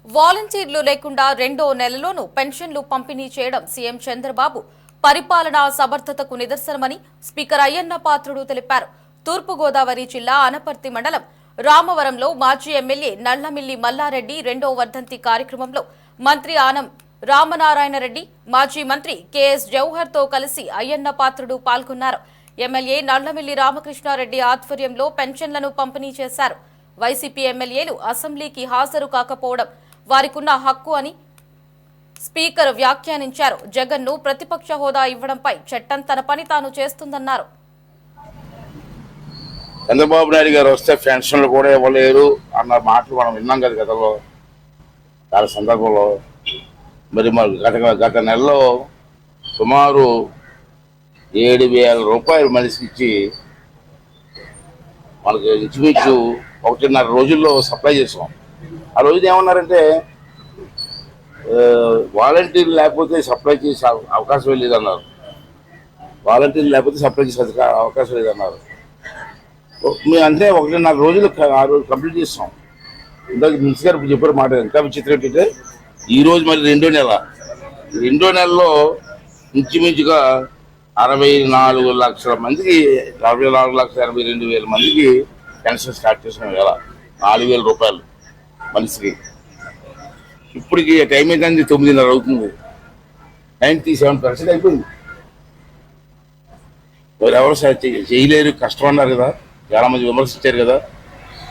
వాలంటీర్లు లేకుండా రెండో నెలలోనూ పెన్షన్లు పంపిణీ చేయడం సీఎం చంద్రబాబు పరిపాలనా సమర్థతకు నిదర్శనమని స్పీకర్ అయ్యన్న పాత్రుడు తెలిపారు. తూర్పుగోదావరి జిల్లా అనపర్తి మండలం రామవరంలో మాజీ ఎమ్మెల్యే నల్లమిల్లి మల్లారెడ్డి రెండో వర్ధంతి కార్యక్రమంలో మంత్రి ఆనం రామనారాయణరెడ్డి, మాజీ మంత్రి కెఎస్ జవహర్తో కలిసి అయ్యన్న పాత్రుడు పాల్గొన్నారు. ఎమ్మెల్యే నల్లమిల్లి రామకృష్ణారెడ్డి ఆధ్వర్యంలో పెన్షన్లను పంపిణీ చేశారు. వైసీపీ ఎమ్మెల్యేలు అసెంబ్లీకి హాజరు కాకపోవడం వారికున్న హక్కు అని స్పీకర్ వ్యాఖ్యానించారు. జగన్ను ప్రతిపక్ష హోదా ఇవ్వడంపై చట్టం తన పని తాను చేస్తుందన్నారు. చంద్రబాబు నాయుడు గారు వస్తే పెన్షన్లు కూడా ఇవ్వలేరు అన్న మాటలు మనం విన్నాం కదా గతంలో. చాలా సందర్భంలో మరి గత నెలలో సుమారు 7,000 రూపాయలు మనిషికి ఇచ్చి మనకి ఇంచుమించు 1.5 రోజుల్లో సప్లై చేసాం. ఆ రోజున ఏమన్నారంటే వాలంటీర్లు లేకపోతే సప్లై చేసే అవకాశం లేదన్నారు. వాలంటీర్లు లేకపోతే సప్లై చేసే అవకాశం లేదన్నారు. మేము అంటే 1.5 రోజులు ఆ రోజు కంప్లీట్ చేస్తాం. ఇందాక మినిస్టర్ గారు చెప్పారు మాట. ఇంకా విచిత్రం ఏంటంటే ఈరోజు మరి రెండో నెలలో ఇంచుమించుగా 64 లక్షల మందికి 44,82,000 మందికి పెన్షన్ స్టార్ట్ చేసిన వేళ 4,000 రూపాయలు మనిషికి. ఇప్పటికి టైం ఏంటంటే 9:30 అవుతుంది. 97% అయిపోయింది. ఎవరు చేయలేరు, కష్టం అన్నారు కదా, చాలా మంది విమర్శించారు కదా.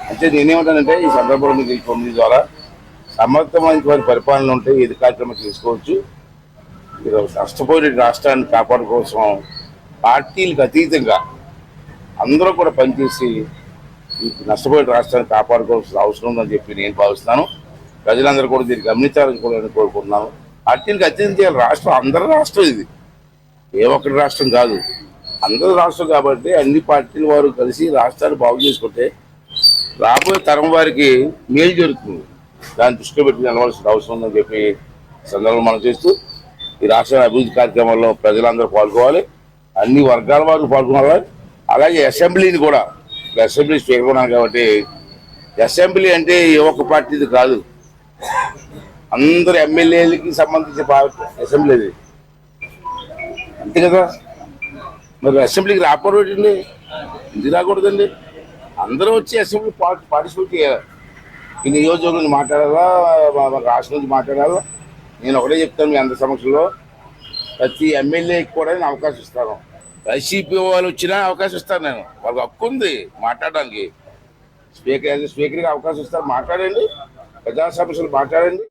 అంటే నేనేమంటానంటే ఈ సందర్భంలో మీకు 9 ద్వారా సమర్థమైన వారి పరిపాలన ఉంటే ఏది కార్యక్రమం చేసుకోవచ్చు. నష్టపోయిన రాష్ట్రాన్ని కాపాడు కోసం పార్టీలకు అతీతంగా అందరూ కూడా పనిచేసి నష్టపోయిన రాష్ట్రాన్ని కాపాడుకోవాల్సిన అవసరం ఉందని చెప్పి నేను భావిస్తున్నాను. ప్రజలందరూ కూడా దీన్ని గమనించాలని కూడా నేను కోరుకుంటున్నాను. పార్టీలకు అత్యంత రాష్ట్రం అందరి రాష్ట్రం ఇది, ఏ ఒక్కటి రాష్ట్రం కాదు, అందరి రాష్ట్రం. కాబట్టి అన్ని పార్టీల వారు కలిసి రాష్ట్రాన్ని బాగు చేసుకుంటే రాబోయే తరం వారికి మేలు జరుగుతుంది. దాన్ని దృష్టిలో పెట్టి నిలవాల్సిన అవసరం ఉందని చెప్పి సందర్భంలో మనం చేస్తూ ఈ రాష్ట్ర అభివృద్ధి కార్యక్రమంలో ప్రజలందరూ పాల్గొవాలి, అన్ని వర్గాల వారు పాల్గొనాలి. అలాగే అసెంబ్లీని కూడా, అసెంబ్లీ స్పీకర్ ఉన్నాను కాబట్టి అసెంబ్లీ అంటే ఏ ఒక్క పార్టీది కాదు, అందరు ఎమ్మెల్యేలకి సంబంధించిన అసెంబ్లీ అది, అంతే కదా. మరి అసెంబ్లీకి రాకపోవడండి, ఎందుకు రాకూడదండి? అందరూ వచ్చి అసెంబ్లీ పార్టిసిపేట్ చేయాలి. ఈ నియోజకవర్గం మాట్లాడాలా, రాష్ట్రం నుంచి మాట్లాడాలా. నేను ఒకటే చెప్తాను మీ అందరి సమక్షంలో, ప్రతి ఎమ్మెల్యేకి కూడా నేను అవకాశం ఇస్తాను. వైసీపీ వాళ్ళు వచ్చినా అవకాశం ఇస్తాను. నేను వాళ్ళకి హక్కు ఉంది మాట్లాడడానికి. స్పీకర్కి అవకాశం ఇస్తాను, మాట్లాడండి, ప్రజా సమస్యలు మాట్లాడండి.